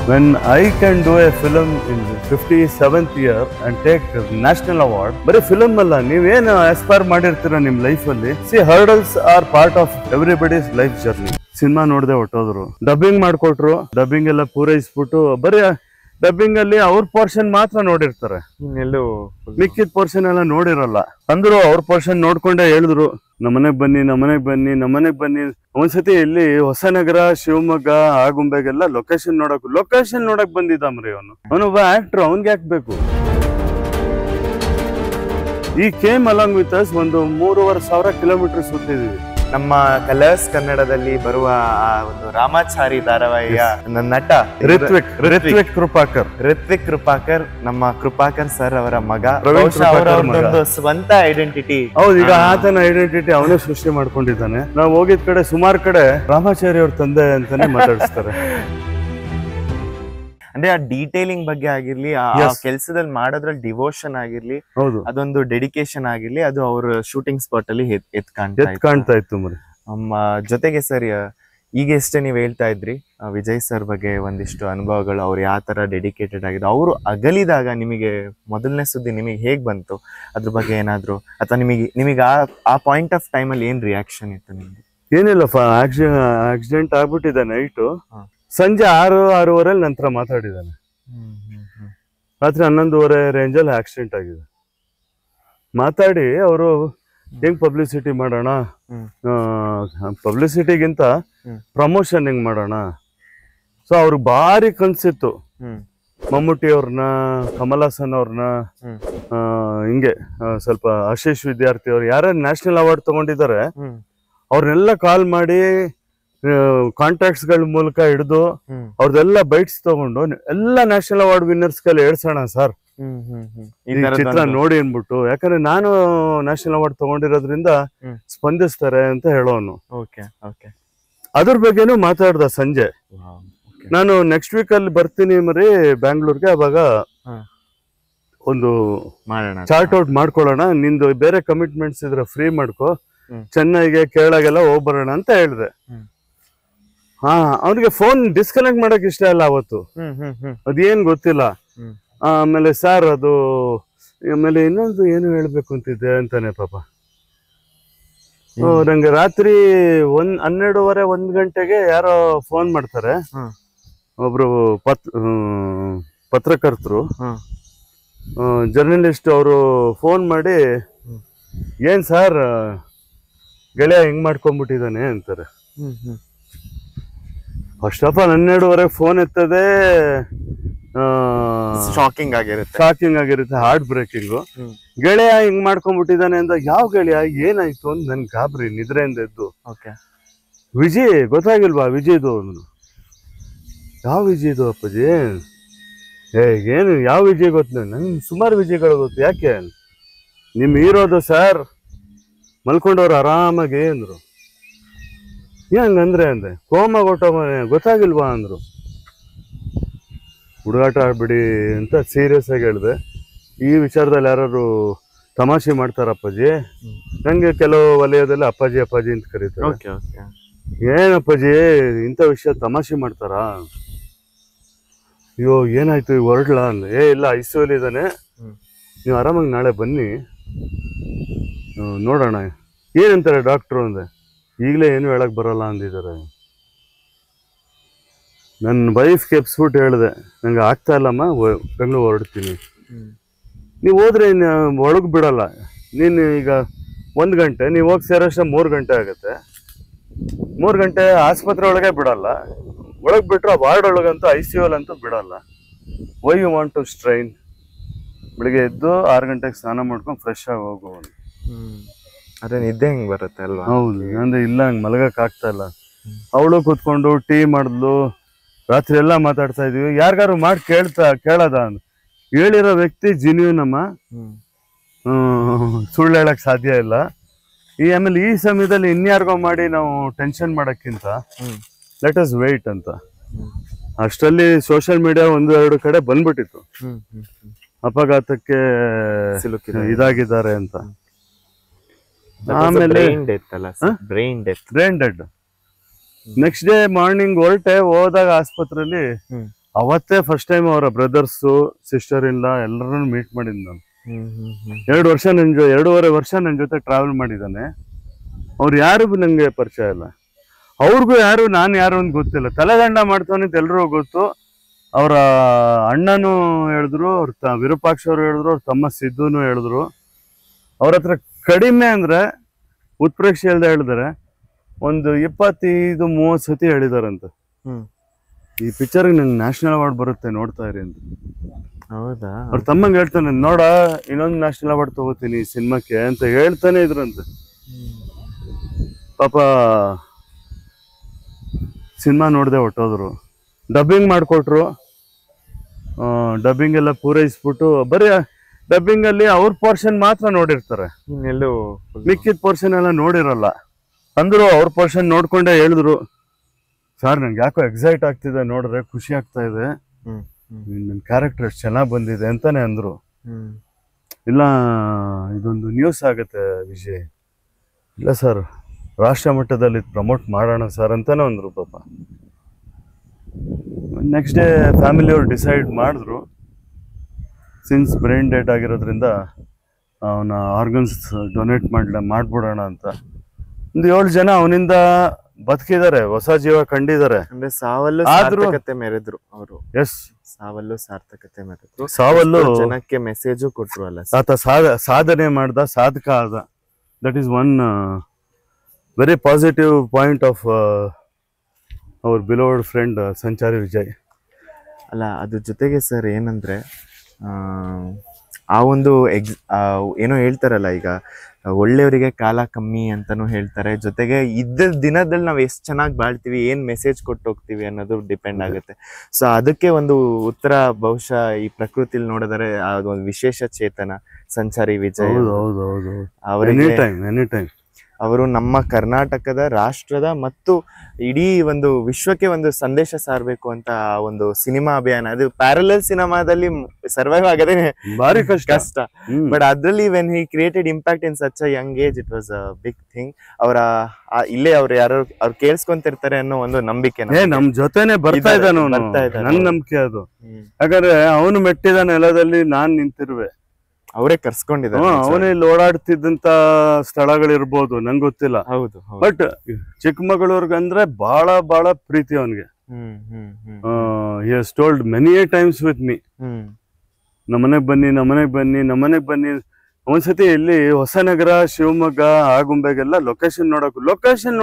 When I can do a film in 57th year and take national award, ಬರೀ film ಅಲ್ಲ, ನೀವೇನು aspire ಮಾಡಿರ್ತೀರ ನಿಮ್ life ಅಲ್ಲಿ. C hurdles are part of everybody's life journey. Cinema ನೋಡದೆ ಹೊಟ್ಟೋದ್ರು, dubbing ಮಾಡ್ಕೊಟ್ರು, dubbing ಎಲ್ಲ ಪೂರೈಸ್ಬಿಟ್ಟು ಬರೀ dubbing ಅಲ್ಲಿ ಅವ್ರ ಪೋರ್ಷನ್ ಮಾತ್ರ ನೋಡಿರ್ತಾರೆ, ಎಲ್ಲೂ ಮಿಕ್ಕಿದ ಪೋರ್ಷನ್ ಎಲ್ಲ ನೋಡಿರಲ್ಲ. ಅಂದ್ರು ಅವ್ರ ಪೋರ್ಷನ್ ನೋಡ್ಕೊಂಡೆ ಹೇಳಿದ್ರು, ನಮ್ಮನೆಗ್ ಬನ್ನಿ. ಒಂದ್ಸತಿ ಇಲ್ಲಿ ಹೊಸನಗರ, ಶಿವಮೊಗ್ಗ, ಆಗುಂಬೆಗೆಲ್ಲ ಲೊಕೇಶನ್ ನೋಡಕ್ ಬಂದಿದ್ದಾಮ್ರಿ ಅವನೊಬ್ಬ ಆಕ್ಟರ್, ಅವನ್ಗೆ ಹಾಕ್ಬೇಕು. ಈ ಕೇಮ್ ಅಲಾಂಗ್ ವಿತ್ ಅಸ್ ಒಂದು 3,500 ಕಿಲೋಮೀಟರ್ ಸುತ್ತಿದೀವಿ. ನಮ್ಮ ಕಲರ್ಸ್ ಕನ್ನಡದಲ್ಲಿ ಬರುವ ಆ ಒಂದು ರಾಮಾಚಾರಿ ಧಾರಾವಾಹಿಯ ನಟ ರಿತ್ವಿಕ್ ಕೃಪಾಕರ್, ನಮ್ಮ ಕೃಪಾಕರ್ ಸರ್ ಅವರ ಮಗ. ಒಂದು ಸ್ವಂತ ಐಡೆಂಟಿಟಿ. ಹೌದು, ಈಗ ಆತನ ಐಡೆಂಟಿಟಿ ಅವನೇ ಸೃಷ್ಟಿ ಮಾಡ್ಕೊಂಡಿದ್ದಾನೆ. ನಾವು ಹೋಗಿದ್ ಕಡೆ ಸುಮಾರು ಕಡೆ ರಾಮಾಚಾರಿ ಅವ್ರ ತಂದೆ ಅಂತಾನೆ ಮಾತಾಡಿಸ್ತಾರೆ. ಅಂದ್ರೆ ಆ ಡೀಟೇಲಿಂಗ್ ಬಗ್ಗೆ ಆಗಿರ್ಲಿ, ಆ ಕೆಲಸದಲ್ಲಿ ಮಾಡೋದ್ರಲ್ಲಿ ಡಿವೋಷನ್ ಆಗಿರ್ಲಿ, ಅದೊಂದು ಡೆಡಿಕೇಶನ್ ಆಗಿರ್ಲಿ, ಅದು ಅವ್ರ ಶೂಟಿಂಗ್ ಸ್ಪಾಟ್ ಅಲ್ಲಿ ಎತ್ ಕಾಣ್ತಾ ಇತ್ತು. ನಮ್ಮ ಜೊತೆಗೆ ಸರ್, ಈಗ ಎಷ್ಟೇ ನೀವ್ ಹೇಳ್ತಾ ಇದ್ರಿ ವಿಜಯ್ ಸರ್ ಬಗ್ಗೆ ಒಂದಿಷ್ಟು ಅನುಭವಗಳು, ಅವ್ರು ಯಾವ ತರ ಡೆಡಿಕೇಟೆಡ್ ಆಗಿದ್ರು. ಅವರು ಅಗಲಿದಾಗ ನಿಮಗೆ ಮೊದಲನೇ ಸುದ್ದಿ ನಿಮಗೆ ಹೇಗ್ ಬಂತು? ಅದ್ರ ಬಗ್ಗೆ ಏನಾದ್ರು, ಅಥವಾ ನಿಮಗೆ ಆ ಪಾಯಿಂಟ್ ಆಫ್ ಟೈಮ್ ಅಲ್ಲಿ ಏನ್ ರಿಯಾಕ್ಷನ್ ಇತ್ತು ನಿಮ್ಗೆ? ಏನಿಲ್ಲ, ಆಕ್ಸಿಡೆಂಟ್ ಆಗ್ಬಿಟ್ಟಿದೆ. ನೈಟು ಸಂಜೆ 6-6:30 ನಂತರ ಮಾತಾಡಿದ್ದಾನೆ. ರಾತ್ರಿ 11:30 ರೇಂಜಲ್ಲಿ ಆಕ್ಸಿಡೆಂಟ್ ಆಗಿದೆ. ಮಾತಾಡಿ ಅವರು ಹೆಂಗ್ ಪಬ್ಲಿಸಿಟಿ ಮಾಡೋಣ, ಪಬ್ಲಿಸಿಟಿಗಿಂತ ಪ್ರಮೋಷನ್ ಹೆಂಗ್ ಮಾಡೋಣ. ಸೊ ಅವ್ರಿಗೆ ಭಾರಿ ಕನ್ಸಿತ್ತು, ಮಮ್ಮೂಟಿ ಅವ್ರನ್ನ, ಕಮಲ್ ಹಾಸನ್ ಅವ್ರನ್ನ, ಹಿಂಗೆ ಸ್ವಲ್ಪ ಆಶೀಶ್ ವಿದ್ಯಾರ್ಥಿ ಅವ್ರು ಯಾರ್ಯಾರು ನ್ಯಾಷನಲ್ ಅವಾರ್ಡ್ ತಗೊಂಡಿದ್ದಾರೆ ಅವ್ರನ್ನೆಲ್ಲ ಕಾಲ್ ಮಾಡಿ ಕಾಂಟ್ಯಾಕ್ಟ್ಸ್ ಗಳ ಮೂಲಕ ಹಿಡಿದು ಅವ್ರದೆಲ್ಲ ಬೈಟ್ಸ್ ತಗೊಂಡು ಎಲ್ಲ ನ್ಯಾಷನಲ್ ಅವಾರ್ಡ್ ವಿನ್ನರ್ಸ್ ಕೈಲಿ ಹೇಳ್ಸೋಣ ಸರ್ ಈ ಚಿತ್ರ ನೋಡಿ ಅನ್ಬಿಟ್ಟು. ಯಾಕಂದ್ರೆ ನಾನು ನ್ಯಾಷನಲ್ ಅವಾರ್ಡ್ ತಗೊಂಡಿರೋದ್ರಿಂದ ಸ್ಪಂದಿಸ್ತಾರೆ ಅಂತ ಹೇಳೋನು. ಅದ್ರ ಬಗ್ಗೆನೂ ಮಾತಾಡ್ದ ಸಂಜೆ. ನಾನು ನೆಕ್ಸ್ಟ್ ವೀಕ್ ಅಲ್ಲಿ ಬರ್ತೀನಿ ಮರಿ ಬ್ಯಾಂಗ್ಳೂರ್ಗೆ. ಅವಾಗ ಒಂದು ಚಾರ್ಟ್ ಔಟ್ ಮಾಡ್ಕೊಳ್ಳೋಣ, ನಿಂದು ಬೇರೆ ಕಮಿಟ್ಮೆಂಟ್ಸ್ ಇದ್ರೆ ಫ್ರೀ ಮಾಡ್ಕೊ, ಚೆನ್ನೈಗೆ ಕೇರಳಗೆಲ್ಲ ಹೋಗ್ಬರೋಣ ಅಂತ ಹೇಳಿದೆ. ಅವ್ನಿಗೆ ಫೋನ್ ಡಿಸ್ಕನೆಕ್ಟ್ ಮಾಡಕ್ ಇಷ್ಟ ಇಲ್ಲ ಅವತ್ತು, ಅದೇನ್ ಗೊತ್ತಿಲ್ಲ. ಆಮೇಲೆ ಸರ್ ಅದು ಆಮೇಲೆ ಇನ್ನೊಂದು ಏನು ಹೇಳ್ಬೇಕು ಅಂತಿದ್ದೆ ಅಂತಾನೆ ಪಾಪ. ನಂಗೆ ರಾತ್ರಿ 12:30 1 ಗಂಟೆಗೆ ಯಾರೋ ಫೋನ್ ಮಾಡ್ತಾರೆ, ಒಬ್ರು ಪತ್ರಕರ್ತರು, ಜರ್ನಲಿಸ್ಟ್. ಅವರು ಫೋನ್ ಮಾಡಿ, ಏನ್ ಸರ್ ಗೆಳೆಯ ಹಿಂಗ್ ಮಾಡ್ಕೊಂಡ್ಬಿಟ್ಟಿದ್ದಾನೆ ಅಂತಾರೆ. ಫಸ್ಟ್ ಆಫ್ ಆಲ್ 12:30 ಫೋನ್ ಎತ್ತದೆ, ಶಾಕಿಂಗ್ ಆಗಿರುತ್ತೆ, ಹಾರ್ಟ್ ಬ್ರೇಕಿಂಗು. ಗೆಳೆಯ ಹಿಂಗ್ ಮಾಡ್ಕೊಂಡ್ಬಿಟ್ಟಿದ್ದಾನೆ ಅಂದ, ಯಾವ ಗೆಳೆಯ, ಏನಾಯ್ತು ಅಂತ ನನ್ ಗಾಬರಿ, ನಿದ್ರೆಯಿಂದ ಎದ್ದು. ವಿಜಯ್ ಗೊತ್ತಾಗಿಲ್ವಾ? ವಿಜಯ್ದು. ಯಾವ ವಿಜಯ್ದು ಅಪ್ಪಾಜಿ? ಏನು ಯಾವ ವಿಜಯ್ ಗೊತ್ತ? ನನ್ಗೆ ಸುಮಾರು ವಿಜಯ್ಗಳು ಗೊತ್ತು. ಯಾಕೆ? ನಿಮ್ ಹೀರೋದು ಸರ್, ಮಲ್ಕೊಂಡವ್ರು ಆರಾಮಾಗಿ ಅಂದ್ರು. ಹಂಗಂದ್ರೆ ಅಂದೆ, ಕೋಮ ಗೊತ್ತಾಗಿಲ್ವಾ ಅಂದ್ರು. ಹುಡುಗಾಟ ಆಡ್ಬಿಡಿ ಅಂತ ಸೀರಿಯಸ್ ಆಗಿ ಹೇಳಿದೆ. ಈ ವಿಚಾರದಲ್ಲಿ ಯಾರು ತಮಾಷೆ ಮಾಡ್ತಾರಪ್ಪಾಜಿ? ನಂಗೆ ಕೆಲವು ವಲಯದಲ್ಲಿ ಅಪ್ಪಾಜಿ ಅಂತ ಕರೀತಾರೆ. ಏನಪ್ಪಾಜಿ ಇಂಥ ವಿಷಯ ತಮಾಷೆ ಮಾಡ್ತಾರ? ಅಯ್ಯೋ ಏನಾಯ್ತು, ಈಗ ಹೊರಡ್ಲಾ ಅಂದೆ. ಇಲ್ಲ, ಐಸಿಯುಲಿ ಇದ್ದಾನೆ, ನೀವು ಆರಾಮಾಗಿ ನಾಳೆ ಬನ್ನಿ ನೋಡೋಣ. ಏನಂತಾರೆ ಡಾಕ್ಟ್ರು ಅಂದೆ. ಈಗಲೇ ಏನು ಹೇಳಕ್ ಬರಲ್ಲ ಅಂದಿದ್ದಾರೆ. ನನ್ನ ವೈಫ್ಗೆ ಎಪ್ಸ್ಬಿಟ್ಟು ಹೇಳಿದೆ, ನಂಗೆ ಆಗ್ತಾ ಇಲ್ಲಮ್ಮ, ಬೆಂಗಳೂರು ಹೊರಡ್ತೀನಿ. ನೀವು ಹೋದ್ರೆ ಒಳಗೆ ಬಿಡಲ್ಲ. ನೀನು ಈಗ 1 ಗಂಟೆ, ನೀವು ಹೋಗಿ ಸೇರೋಷ್ಟ 3 ಗಂಟೆ ಆಗುತ್ತೆ. 3 ಗಂಟೆ ಆಸ್ಪತ್ರೆ ಒಳಗೆ ಬಿಡಲ್ಲ. ಒಳಗೆ ಬಿಟ್ರೆ ವಾರ್ಡ್ ಒಳಗಂತೂ ICU ಅಂತೂ ಬಿಡಲ್ಲ. Why you want to strain? ಬೆಳಿಗ್ಗೆ ಎದ್ದು 6 ಗಂಟೆಗೆ ಸ್ನಾನ ಮಾಡ್ಕೊಂಡು ಫ್ರೆಶ್ ಆಗಿ ಹೋಗುವ. ಅದೇ ನಿದ್ದೆ ಹೆಂಗ್ ಬರುತ್ತೆ ಅಲ್ವಾ? ಹೌದು, ಅಂದ್ರೆ ಇಲ್ಲ, ಹಂಗೆ ಮಲಗಕ್ ಆಗ್ತಾ ಇಲ್ಲ. ಅವಳು ಕೂತ್ಕೊಂಡು ಟೀ ಮಾಡಿದ್ಲು, ರಾತ್ರಿ ಎಲ್ಲ ಮಾತಾಡ್ತಾ ಇದೀವಿ. ಯಾರಿಗಾರು ಮಾಡಿ ಕೇಳದ ಹೇಳಿರೋ ವ್ಯಕ್ತಿ ಜಿನ್ಯೂನ್ ಅಮ್ಮ, ಸುಳ್ಳು ಹೇಳಕ್ ಸಾಧ್ಯ ಇಲ್ಲ. ಆಮೇಲೆ ಈ ಸಮಯದಲ್ಲಿ ಇನ್ಯಾರಿಗೋ ಮಾಡಿ ನಾವು ಟೆನ್ಷನ್ ಮಾಡಕ್ಕಿಂತ ಲೆಟ್ ಅಸ್ ವೇಟ್ ಅಂತ. ಅಷ್ಟರಲ್ಲಿ ಸೋಷಿಯಲ್ ಮೀಡಿಯಾ 1-2 ಕಡೆ ಬಂದ್ಬಿಟ್ಟಿತ್ತು, ಅಪಘಾತಕ್ಕೆ ಇದಾಗಿದ್ದಾರೆ ಅಂತ. ಆಮೇಲೆ brain dead. Next day morning ಹೋದಾಗ ಆಸ್ಪತ್ರೆಯಲ್ಲಿ ಅವತ್ತೇ ಫಸ್ಟ್ ಟೈಮ್ ಅವರ ಬ್ರದರ್ಸು ಸಿಸ್ಟರ್ ಇಲ್ಲ ಎಲ್ಲರನ್ನು ಮೀಟ್ ಮಾಡಿದ್ ನಾನು. 2.5 ವರ್ಷ ನನ್ನ ಜೊತೆ ಟ್ರಾವೆಲ್ ಮಾಡಿದ್ದಾನೆ. ಅವ್ರು ಯಾರಿಗೂ ನಂಗೆ ಪರಿಚಯ ಇಲ್ಲ, ಅವ್ರಿಗೂ ಯಾರು ನಾನು ಯಾರು ಅಂತ ಗೊತ್ತಿಲ್ಲ. ತಲೆದಂಡ ಮಾಡ್ತಾನೆ ಅಂತ ಎಲ್ರಿಗೂ ಗೊತ್ತು. ಅವರ ಅಣ್ಣನೂ ಹೇಳಿದ್ರು, ಅವ್ರ ವಿರೂಪಾಕ್ಷ ಅವರು ಹೇಳಿದ್ರು, ಅವ್ರ ತಮ್ಮ ಸಿದ್ದುನು ಹೇಳಿದ್ರು. ಅವ್ರ ಹತ್ರ ಕಡಿಮೆ ಅಂದ್ರೆ ಉತ್ಪ್ರೇಕ್ಷೆ ಇಲ್ದೆ ಹೇಳಿದಾರೆ, ಒಂದು 25-30 ಸತಿ ಹೇಳಿದಾರಂತ ಈ ಪಿಕ್ಚರ್ಗೆ ನಂಗೆ ನ್ಯಾಷನಲ್ ಅವಾರ್ಡ್ ಬರುತ್ತೆ ನೋಡ್ತಾ ಇರಿ ಅಂತ. ಹೌದಾ? ಅವ್ರ ತಮ್ಮಂಗೆ ಹೇಳ್ತಾನೆ, ನೋಡ ಇನ್ನೊಂದು ನ್ಯಾಷನಲ್ ಅವಾರ್ಡ್ ತಗೋತೀನಿ ಈ ಸಿನಿಮಾಕ್ಕೆ ಅಂತ ಹೇಳ್ತಾನೆ ಇದ್ರಂತೆ. ಪಾಪ ಸಿನಿಮಾ ನೋಡದೆ ಹೊಟ್ಟೋದ್ರು. ಡಬ್ಬಿಂಗ್ ಮಾಡಿಕೊಟ್ರು, ಡಬ್ಬಿಂಗ್ ಎಲ್ಲ ಪೂರೈಸ್ಬಿಟ್ಟು ಬರೀ ಡಬ್ಬಿಂಗ್ ಅಲ್ಲಿ ಅವ್ರ ಪೋರ್ಷನ್ ಮಾತ್ರ ನೋಡಿರ್ತಾರೆ, ಇನ್ನೆಲ್ಲೂ ಮಿಕ್ಕಿದ ಪೋರ್ಷನ್ ಎಲ್ಲ ನೋಡಿರಲ್ಲ. ಅಂದ್ರು ಅವ್ರ ಪೋರ್ಷನ್ ನೋಡ್ಕೊಂಡೆ ಹೇಳಿದ್ರು, ಸರ್ ನಂಗೆ ಯಾಕೋ ಎಕ್ಸೈಟ್ ಆಗ್ತಿದೆ, ನೋಡ್ರೆ ಖುಷಿ ಆಗ್ತಾ ಇದೆ, ನನ್ನ ಕ್ಯಾರೆಕ್ಟರ್ ಎಷ್ಟು ಚೆನ್ನಾಗಿ ಬಂದಿದೆ ಅಂತಾನೆ ಅಂದ್ರು. ಇಲ್ಲ ಇದೊಂದು ನ್ಯೂಸ್ ಆಗುತ್ತೆ ವಿಜಯ್, ಇಲ್ಲ ಸರ್ ರಾಷ್ಟ್ರ ಮಟ್ಟದಲ್ಲಿ ಪ್ರಮೋಟ್ ಮಾಡೋಣ ಸರ್ ಅಂತಾನೆ ಅಂದ್ರು. ಪಾಪ ನೆಕ್ಸ್ಟ್ ಡೇ ಫ್ಯಾಮಿಲಿಯವ್ರು ಡಿಸೈಡ್ ಮಾಡಿದ್ರು, ಸಿನ್ಸ್ ಬ್ರೈನ್ ಡೆಡ್ ಆಗಿರೋದ್ರಿಂದ ಅವನ ಆರ್ಗನ್ಸ್ ಡೊನೇಟ್ ಮಾಡ್ಬಿಡೋಣ ಅಂತ. ಒಂದು 7 ಜನ ಅವನಿಂದ ಬದುಕಿದ್ದಾರೆ, ಹೊಸ ಜೀವ ಕಂಡಿದ್ದಾರೆ. ಅಂದ್ರೆ ಸಾವಲ್ಲೂ ಸಾರ್ಥಕತೆ ಮೆರೆದ್ರು ಅವರು. ಎಸ್, ಸಾವಲ್ಲೂ ಸಾರ್ಥಕತೆ ಮೆರೆದ್ರು, ಸಾವಲ್ಲೂ ಜನಕ್ಕೆ ಮೆಸೇಜು ಕೊಟ್ರು ಅಲ್ಲ. ಆತ ಸಾಧನೆ ಮಾಡ್ದ, ಸಾಧಕ ಆದ. That is one very positive point of our beloved friend Sanchari Vijay. ಅಲ್ಲ, ಅದ್ರ ಜೊತೆಗೆ ಸರ್ ಏನಂದ್ರೆ ಆ ಒಂದು ಏನೋ ಹೇಳ್ತಾರಲ್ಲ, ಈಗ ಒಳ್ಳೆಯವರಿಗೆ ಕಾಲ ಕಮ್ಮಿ ಅಂತಾನು ಹೇಳ್ತಾರೆ. ಜೊತೆಗೆ ಇದ್ದ ದಿನದಲ್ಲಿ ನಾವು ಎಷ್ಟು ಚೆನ್ನಾಗಿ ಬಾಳ್ತೀವಿ, ಏನ್ ಮೆಸೇಜ್ ಕೊಟ್ಟು ಹೋಗ್ತೀವಿ ಅನ್ನೋದು ಡಿಪೆಂಡ್ ಆಗುತ್ತೆ. ಸೊ ಅದಕ್ಕೆ ಒಂದು ಉತ್ತರ ಬಹುಶಃ ಈ ಪ್ರಕೃತಿಲಿ ನೋಡಿದರೆ ಒಂದು ವಿಶೇಷ ಚೇತನ ಸಂಚಾರಿ ವಿಜಯ್. ಅವರಿಗೆ ಅವರು ನಮ್ಮ ಕರ್ನಾಟಕದ, ರಾಷ್ಟ್ರದ ಮತ್ತು ಇಡೀ ಒಂದು ವಿಶ್ವಕ್ಕೆ ಒಂದು ಸಂದೇಶ ಸಾರಬೇಕು ಅಂತ ಒಂದು ಸಿನಿಮಾ ಅಭಿಯಾನ. ಅದು ಪ್ಯಾರಲಲ್ ಸಿನಿಮಾದಲ್ಲಿ ಸರ್ವೈವ್ ಆಗದೆ ಭಾರಿ ಕಷ್ಟ. ಬಟ್ ಅದ್ರಲ್ಲಿ when he created impact in such a young age, it was a big thing. ಅವರ ಇಲ್ಲೇ ಅವ್ರು ಯಾರು ಅವ್ರು ಕೇಳಿಸ್ಕೊಂತಿರ್ತಾರೆ ಅನ್ನೋ ಒಂದು ನಂಬಿಕೆ ನಮ್ ಜೊತೆನೆ ಬರ್ತಾ ಇದ್ದಾನೆ, ನನ್ ನಂಬಿಕೆ ಅದು. ಯಾಕಂದ್ರೆ ಅವನು ಮೆಟ್ಟಿದ ನೆಲದಲ್ಲಿ ನಾನ್ ನಿಂತಿರುವೆ, ಅವರೇ ಕರ್ಸ್ಕೊಂಡಿದ್ದಾರೆ. ಅವನೇ ಇಲ್ಲಿ ಓಡಾಡ್ತಿದ್ದಂತ ಸ್ಥಳಗಳಿರ್ಬೋದು, ನಂಗೆ ಗೊತ್ತಿಲ್ಲ. ಹೌದು, ಬಟ್ ಚಿಕ್ಕಮಗಳೂರ್ಗಂದ್ರೆ ಬಹಳ ಬಹಳ ಪ್ರೀತಿ ಅವನಿಗೆ. He has told many times with me, ನಮ್ಮನೆಗ್ ಬನ್ನಿ. ಒಂದ್ಸತಿ ಇಲ್ಲಿ ಹೊಸನಗರ, ಶಿವಮೊಗ್ಗ, ಆಗುಂಬೆಗೆಲ್ಲ ಲೊಕೇಶನ್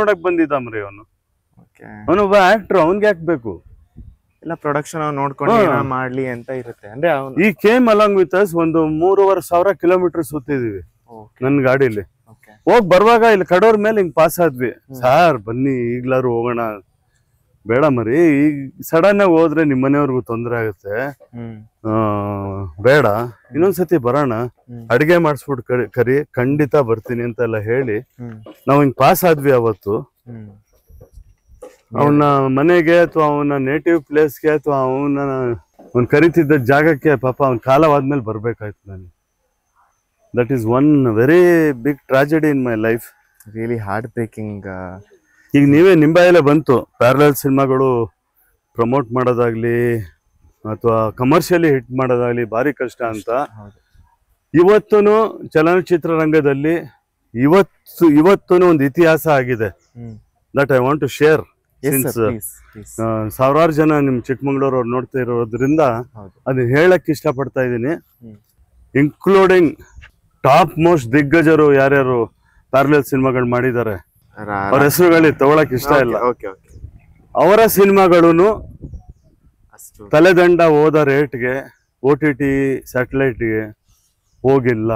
ನೋಡಕ್ ಬಂದಿದ್ದಾಮ್ರಿ ಅವನು. ಅವನೊಬ್ಬ ಆಕ್ಟರ್, ಅವನ್ಗೆ ಹಾಕ್ಬೇಕು ಎಲ್ಲ ಪ್ರೊಡಕ್ಷನ್ ನೋಡ್ಕೊಂಡು ಮಾಡ್ಲಿ ಅಂತ ಇರುತ್ತೆ. ಅಂದ್ರೆ ಈ ಕೇಮ್ ಅಲಾಂಗ್ ವಿತ್ ಅಸ್ ಒಂದು 3,500 ಕಿಲೋಮೀಟರ್ ಸುತ್ತಿದೀವಿ ನನ್ ಗಾಡಿಲಿ. ಹೋಗ್ ಬರುವಾಗ ಇಲ್ಲಿ ಕಡೋರ್ ಮೇಲೆ ಹಿಂಗ್ ಪಾಸ್ ಆದ್ವಿ. ಸಾರ್ ಬನ್ನಿ ಈಗ್ಲಾರು ಹೋಗೋಣ. ಬೇಡ ಮರಿ, ಈಗ ಸಡನ್ ಆಗಿ ಹೋದ್ರೆ ನಿಮ್ ಮನೆಯವ್ರಿಗೂ ತೊಂದ್ರೆ ಆಗುತ್ತೆ, ಬೇಡ ಇನ್ನೊಂದ್ಸತಿ ಬರೋಣ, ಅಡಿಗೆ ಮಾಡಿಸ್ಬಿಟ್ಟು ಕರಿ, ಖಂಡಿತ ಬರ್ತೀನಿ ಅಂತೆಲ್ಲ ಹೇಳಿ ನಾವ್ ಹಿಂಗ್ ಪಾಸ್ ಆದ್ವಿ. ಅವತ್ತು ಅವನ ಮನೆಗೆ ಅಥವಾ ಅವನ ನೇಟಿವ್ ಪ್ಲೇಸ್ಗೆ ಅಥವಾ ಅವ್ನ ಕರಿತಿದ್ದ ಜಾಗಕ್ಕೆ ಪಾಪ ಅವ್ನ ಕಾಲವಾದ್ಮೇಲೆ ಬರ್ಬೇಕಾಯ್ತು ನನಗೆ. That is one very big tragedy in my life, really heartbreaking. ಈಗ ನೀವೇ ನಿಂಬಾಯಲ್ಲೇ ಬಂತು, ಪ್ಯಾರಲಲ್ ಸಿನಿಮಾಗಳು ಪ್ರಮೋಟ್ ಮಾಡೋದಾಗ್ಲಿ ಅಥವಾ ಕಮರ್ಷಿಯಲಿ ಹಿಟ್ ಮಾಡೋದಾಗ್ಲಿ ಭಾರಿ ಕಷ್ಟ ಅಂತ. ಇವತ್ತೂ ಚಲನಚಿತ್ರರಂಗದಲ್ಲಿ ಇವತ್ತೂ ಒಂದು ಇತಿಹಾಸ ಆಗಿದೆ. That I want to share. ಸಾವಿರಾರು ಜನ ನಿಮ್ ಚಿಕ್ಕಮಂಗ್ಳೂರ್ ಅವ್ರು ನೋಡ್ತಾ ಇರೋದ್ರಿಂದ ಅದನ್ನ ಹೇಳಕ್ ಇಷ್ಟಪಡ್ತಾ ಇದ್ದೀನಿ. ಇನ್ಕ್ಲೂಡಿಂಗ್ ಟಾಪ್ ಮೋಸ್ಟ್ ದಿಗ್ಗಜರು ಯಾರ್ಯಾರು ಪ್ಯಾರಲಲ್ ಸಿನಿಮಾಗಳು ಮಾಡಿದ್ದಾರೆ, ಅವ್ರ ಹೆಸರುಗಳಿಗೆ ತಗೊಳಕ್ ಇಷ್ಟ ಇಲ್ಲ. ಅವರ ಸಿನಿಮಾಗಳು ತಲೆದಂಡ ಹೋದ ರೇಟ್ಗೆ OTT ಸ್ಯಾಟಲೈಟ್ಗೆ ಹೋಗಿಲ್ಲ.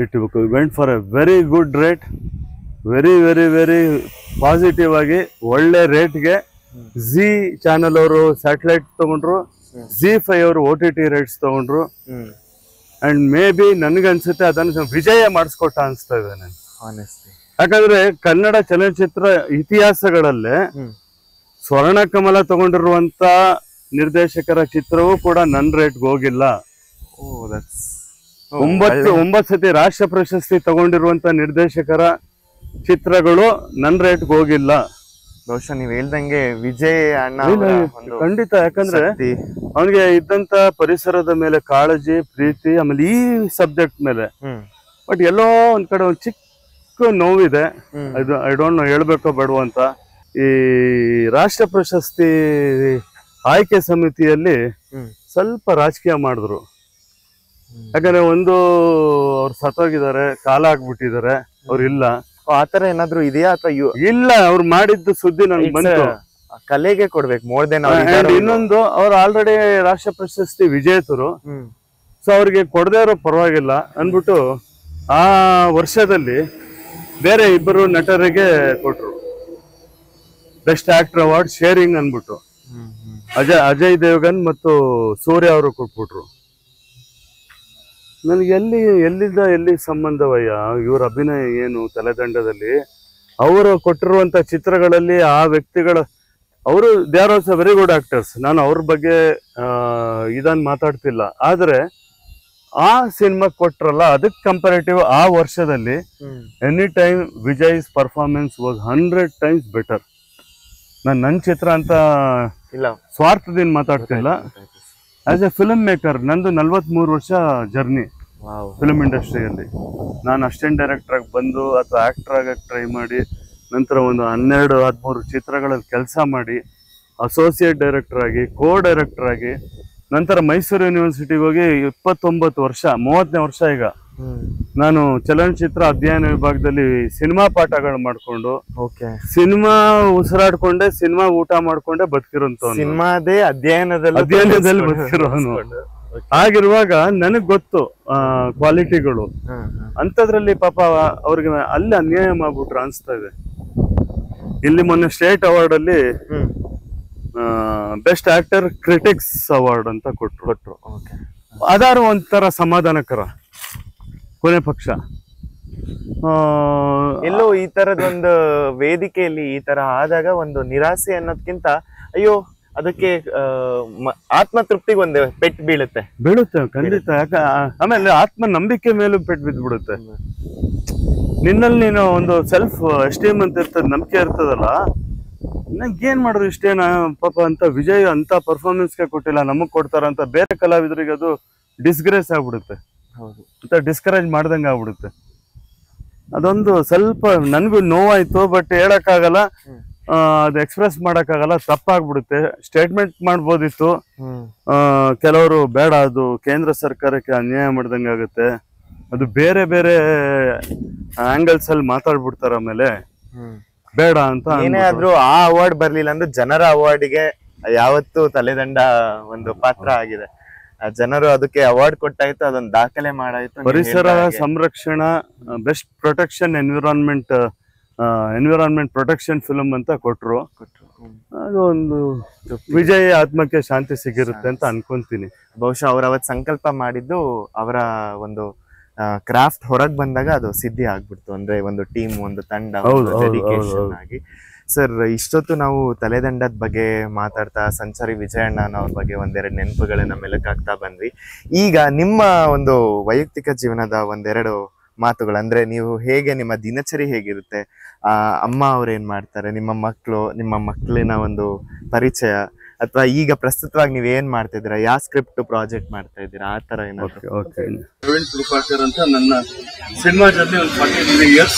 It went for A very good rate, very very very positive ಆಗಿ ಒಳ್ಳೆ ರೇಟ್ಗೆ. ಜಿ ಚಾನೆಲ್ ಅವರು ಸ್ಯಾಟಲೈಟ್ ತಗೊಂಡ್ರು, ZEE5 ಅವರು OTT ರೈಟ್ಸ್ ತಗೊಂಡ್ರು. ಅಂಡ್ ಮೇ ಬಿ ನನ್ಗನ್ಸುತ್ತೆ ಅದನ್ನ ವಿಜಯ ಮಾಡಿಸ್ಕೊಟ್ಟ ಅನ್ಸ್ತಾ ಇದೆ ನನ್ಗೆ. ಯಾಕಂದ್ರೆ ಕನ್ನಡ ಚಲನಚಿತ್ರ ಇತಿಹಾಸಗಳಲ್ಲೇ ಸ್ವರ್ಣ ಕಮಲ ತಗೊಂಡಿರುವಂತ ನಿರ್ದೇಶಕರ ಚಿತ್ರವೂ ಕೂಡ ನನ್ ರೇಟ್ಗೆ ಹೋಗಿಲ್ಲ. 9 ಸತಿ ರಾಷ್ಟ್ರ ಪ್ರಶಸ್ತಿ ತಗೊಂಡಿರುವಂತ ನಿರ್ದೇಶಕರ ಚಿತ್ರಗಳು ನನ್ ರೇಟ್ಗೆ ಹೋಗಿಲ್ಲ. ಬಹುಶಃ ನೀವ್ ಹೇಳ್ದಂಗೆ ವಿಜಯ್ ಅಣ್ಣ ಅವರ ಒಂದು ಖಂಡಿತ. ಯಾಕಂದ್ರೆ ಶಕ್ತಿ. ಅವನಿಗೆ ಇದ್ದಂತ ಪರಿಸರದ ಮೇಲೆ ಕಾಳಜಿ, ಪ್ರೀತಿ, ಆಮೇಲೆ ಈ ಸಬ್ಜೆಕ್ಟ್ ಮೇಲೆ. ಬಟ್ ಎಲ್ಲೋ ಒಂದ್ ಕಡೆ ಒಂದ್ ಚಿಕ್ಕ ನೋವಿದೆ. ಅದು ಐ ಡೋಂಟ್ ನೋ ಹೇಳ್ಬೇಕೋ ಬೇಡವೋ ಅಂತ. ಈ ರಾಷ್ಟ್ರ ಪ್ರಶಸ್ತಿ ಆಯ್ಕೆ ಸಮಿತಿಯಲ್ಲಿ ಸ್ವಲ್ಪ ರಾಜಕೀಯ ಮಾಡಿದ್ರು. ಯಾಕಂದ್ರೆ ಒಂದು ಅವ್ರು ಸತ್ತೋಗಿದ್ದಾರೆ, ಕಾಲ ಆಗ್ಬಿಟ್ಟಿದ್ದಾರೆ, ಅವ್ರು ಇಲ್ಲ. ಆತರ ಏನಾದ್ರು ಇದೆಯಾ ಅಥವಾ ಇಲ್ಲ, ಅವ್ರು ಮಾಡಿದ್ದು ಸುದ್ದಿ ನನ್ಗೆ ಬಂತು. ಕಲೆಗೆ ಕೊಡ್ಬೇಕು ಮೋರ್ ದೆನ್. ಇನ್ನೊಂದು, ಅವ್ರು ಆಲ್ರೆಡಿ ರಾಷ್ಟ್ರ ಪ್ರಶಸ್ತಿ ವಿಜೇತರು. ಸೊ ಅವ್ರಿಗೆ ಕೊಡದೇ ಇರೋ ಪರವಾಗಿಲ್ಲ ಅನ್ಬಿಟ್ಟು ಆ ವರ್ಷದಲ್ಲಿ ಬೇರೆ ಇಬ್ಬರು ನಟರಿಗೆ ಕೊಟ್ರು ಬೆಸ್ಟ್ ಆಕ್ಟರ್ ಅವಾರ್ಡ್, ಶೇರಿಂಗ್ ಅನ್ಬಿಟ್ಟು. ಅಜಯ್ ದೇವಗನ್ ಮತ್ತು ಸೂರ್ಯ ಅವರು ಕೊಟ್ಬಿಟ್ರು. ನನಗೆ ಎಲ್ಲಿ ಸಂಬಂಧವಯ್ಯ ಇವ್ರ ಅಭಿನಯ ಏನು ತಲೆದಂಡದಲ್ಲಿ. ಅವರು ಕೊಟ್ಟಿರುವಂತ ಚಿತ್ರಗಳಲ್ಲಿ ಆ ವ್ಯಕ್ತಿಗಳ, ಅವರು they are also very good actors. ನಾನು ಅವ್ರ ಬಗ್ಗೆ ಇದನ್ನ ಮಾತಾಡ್ತಿಲ್ಲ. ಆದ್ರೆ ಆ ಸಿನಿಮಾ ಕೊಟ್ರಲ್ಲ, ಅದಕ್ಕೆ ಕಂಪೇರೇಟಿವ್ ಆ ವರ್ಷದಲ್ಲಿ any time Vijay's performance was 100 times better. ನನ್ನ ಚಿತ್ರ ಅಂತ ಇಲ್ಲ, ಸ್ವಾರ್ಥದಿಂದ ಮಾತಾಡ್ತಿಲ್ಲ. ಆಸ್ ಎ ಫಿಲ್ಮ್ ಮೇಕರ್ ನಂದು 43 ವರ್ಷ ಜರ್ನಿ ಫಿಲ್ಮ್ ಇಂಡಸ್ಟ್ರಿಯಲ್ಲಿ. ನಾನು ಅಸಿಸ್ಟೆಂಟ್ ಡೈರೆಕ್ಟರ್ ಆಗಿ ಬಂದು ಅಥವಾ ಆಕ್ಟರ್ ಆಗಕ್ಕೆ ಟ್ರೈ ಮಾಡಿ, ನಂತರ ಒಂದು 12-13 ಚಿತ್ರಗಳಲ್ಲಿ ಕೆಲಸ ಮಾಡಿ, ಅಸೋಸಿಯೇಟ್ ಡೈರೆಕ್ಟರ್ ಆಗಿ, ಕೋ ಡೈರೆಕ್ಟರ್ ಆಗಿ, ನಂತರ ಮೈಸೂರು ಯೂನಿವರ್ಸಿಟಿಗೆ ಹೋಗಿ 29 ವರ್ಷ, 30ನೇ ವರ್ಷ ಈಗ ನಾನು ಚಲನಚಿತ್ರ ಅಧ್ಯಯನ ವಿಭಾಗದಲ್ಲಿ ಸಿನಿಮಾ ಪಾಠಗಳು ಮಾಡ್ಕೊಂಡು, ಸಿನಿಮಾ ಉಸಿರಾಡ್ಕೊಂಡೆ, ಸಿನಿಮಾ ಊಟ ಮಾಡ್ಕೊಂಡೆ ಬದುಕಿರೋಂಥವ್ನು. ಸಿನಿಮಾದೇ ಅಧ್ಯಯನದಲ್ಲಿ ಬದುಕಿರೋನು. ಆಗಿರುವಾಗ ನನಗ್ ಗೊತ್ತು ಕ್ವಾಲಿಟಿಗಳು. ಅಂತದ್ರಲ್ಲಿ ಪಾಪ ಅವ್ರಿಗೆ ಅಲ್ಲಿ ಅನ್ಯಾಯ ಮಾಡ್ಬಿಟ್ರು ಅನ್ಸ್ತಾ ಇದೆ. ಇಲ್ಲಿ ಮೊನ್ನೆ ಸ್ಟೇಟ್ ಅವಾರ್ಡ್ ಅಲ್ಲಿ ಬೆಸ್ಟ್ ಆಕ್ಟರ್ ಕ್ರಿಟಿಕ್ಸ್ ಅವಾರ್ಡ್ ಅಂತ ಕೊಟ್ರು. ಅದಾರು ಒಂಥರ ಸಮಾಧಾನಕರ. ಕೊನೆ ಪಕ್ಷ ಎಲ್ಲೋ ಈ ತರದೊಂದು ವೇದಿಕೆಯಲ್ಲಿ ಈ ತರ ಆದಾಗ ಒಂದು ನಿರಾಸೆ ಅನ್ನೋದ್ಕಿಂತ ಅಯ್ಯೋ ಅದಕ್ಕೆ ಆತ್ಮತೃಪ್ತಿಗೆ ಒಂದು ಪೆಟ್ಟು ಬೀಳುತ್ತೆ ಖಂಡಿತ. ಆಮೇಲೆ ಆತ್ಮ ನಂಬಿಕೆ ಮೇಲೂ ಪೆಟ್ಟು ಬಿದ್ದ್ಬಿಡುತ್ತೆ. ನಿನ್ನಲ್ಲಿ ನೀನು ಒಂದು ಸೆಲ್ಫ್ ಎಸ್ಟೀಮ್ ಅಂತ ಇರ್ತದ, ನಂಬಿಕೆ ಇರ್ತದಲ್ಲ, ನಂಗೇನ್ ಮಾಡಿದ್ರು ಇಷ್ಟೇನ ಪಾಪ ಅಂತ. ವಿಜಯ್ ಅಂತ ಪರ್ಫಾರ್ಮೆನ್ಸ್ಗೆ ಕೊಟ್ಟಿಲ್ಲ, ನಮಗ್ ಕೊಡ್ತಾರಂತ ಬೇರೆ ಕಲಾವಿದರಿಗೆ ಅದು ಡಿಸ್ಗ್ರೇಸ್ ಆಗ್ಬಿಡುತ್ತೆ, ಅಂತ ಡಿಸ್ಕರೇಜ್ ಮಾಡ್ದಂಗೆ ಆಗ್ಬಿಡುತ್ತೆ. ಅದೊಂದು ಸ್ವಲ್ಪ ನನ್ಗೂ ನೋವಾಯ್ತು. ಬಟ್ ಹೇಳಕ್ಕಾಗಲ್ಲ, ಅದು ಎಕ್ಸ್ಪ್ರೆಸ್ ಮಾಡಕ್ಕಾಗಲ್ಲ, ತಪ್ಪಾಗ್ಬಿಡುತ್ತೆ. ಸ್ಟೇಟ್ಮೆಂಟ್ ಮಾಡ್ಬೋದಿತ್ತು. ಕೆಲವರು ಬೇಡ, ಅದು ಕೇಂದ್ರ ಸರ್ಕಾರಕ್ಕೆ ಅನ್ಯಾಯ ಮಾಡ್ದಂಗೆ ಆಗುತ್ತೆ, ಅದು ಬೇರೆ ಬೇರೆ ಆಂಗಲ್ಸ್ ಅಲ್ಲಿ ಮಾತಾಡ್ಬಿಡ್ತಾರ, ಆಮೇಲೆ ಬೇಡ ಅಂತ. ಏನೇ ಆದ್ರೂ ಆ ಅವಾರ್ಡ್ ಬರ್ಲಿಲ್ಲ ಅಂದ್ರೆ ಜನರ ಅವಾರ್ಡ್ಗೆ ಯಾವತ್ತೂ ತಲೆದಂಡ ಒಂದು ಪಾತ್ರ ಆಗಿದೆ. ಜನರು ಅದಕ್ಕೆ ಅವಾರ್ಡ್ ಕೊಟ್ಟಾಯ್ತು, ಅದೊಂದು ದಾಖಲೆ ಮಾಡಾಯ್ತು. ಪರಿಸರ ಸಂರಕ್ಷಣಾ best protection environment protection film ಅಂತ ಕೊಟ್ರು. ಅದು ಒಂದು ವಿಜಯ್ ಆತ್ಮಕ್ಕೆ ಶಾಂತಿ ಸಿಗಿರುತ್ತೆ ಅಂತ ಅನ್ಕೊಂತೀನಿ. ಬಹುಶಃ ಅವ್ರ ಅವತ್ ಸಂಕಲ್ಪ ಮಾಡಿದ್ದು ಅವರ ಒಂದು ಕ್ರಾಫ್ಟ್ ಹೊರಗ್ ಬಂದಾಗ ಅದು ಸಿದ್ಧಿ ಆಗ್ಬಿಡ್ತು. ಅಂದ್ರೆ ಒಂದು ಟೀಮ್, ಒಂದು ತಂಡ, ಡೆಡಿಕೇಶನ್ ಆಗಿ. ಸರ್, ಇಷ್ಟೊತ್ತು ನಾವು ತಲೆದಂಡದ ಬಗ್ಗೆ ಮಾತಾಡ್ತಾ ಸಂಚಾರಿ ವಿಜಯಣ್ಣನವ್ರ ಬಗ್ಗೆ ಒಂದೆರಡು ನೆನಪುಗಳನ್ನ ಮೆಲುಕಾಗ್ತಾ ಬಂದ್ವಿ. ಈಗ ನಿಮ್ಮ ಒಂದು ವೈಯಕ್ತಿಕ ಜೀವನದ ಒಂದೆರಡು ಮಾತುಗಳು, ಅಂದ್ರೆ ನೀವು ಹೇಗೆ, ನಿಮ್ಮ ದಿನಚರಿ ಹೇಗಿರುತ್ತೆ, ಅಮ್ಮ ಅವ್ರು ಏನ್ ಮಾಡ್ತಾರೆ, ನಿಮ್ಮ ಮಕ್ಕಳಿನ ಒಂದು ಪರಿಚಯ, ಅಥವಾ ಈಗ ಪ್ರಸ್ತುತವಾಗಿ ನೀವ್ ಏನ್ ಮಾಡ್ತಿದ್ದೀರಾ, ಯಾವ ಸ್ಕ್ರಿಪ್ಟ್ ಪ್ರಾಜೆಕ್ಟ್ ಮಾಡ್ತಾ ಇದ್ದೀರಾ, ಆ ತರ ಏನಾದ್ರು. ಪ್ರವೀಣ್ ಕೃಪಾಕರ್ ಅಂತ ನನ್ನ ಸಿನಿಮಾ ಜರ್ನಿ ಒಂದು 43 years.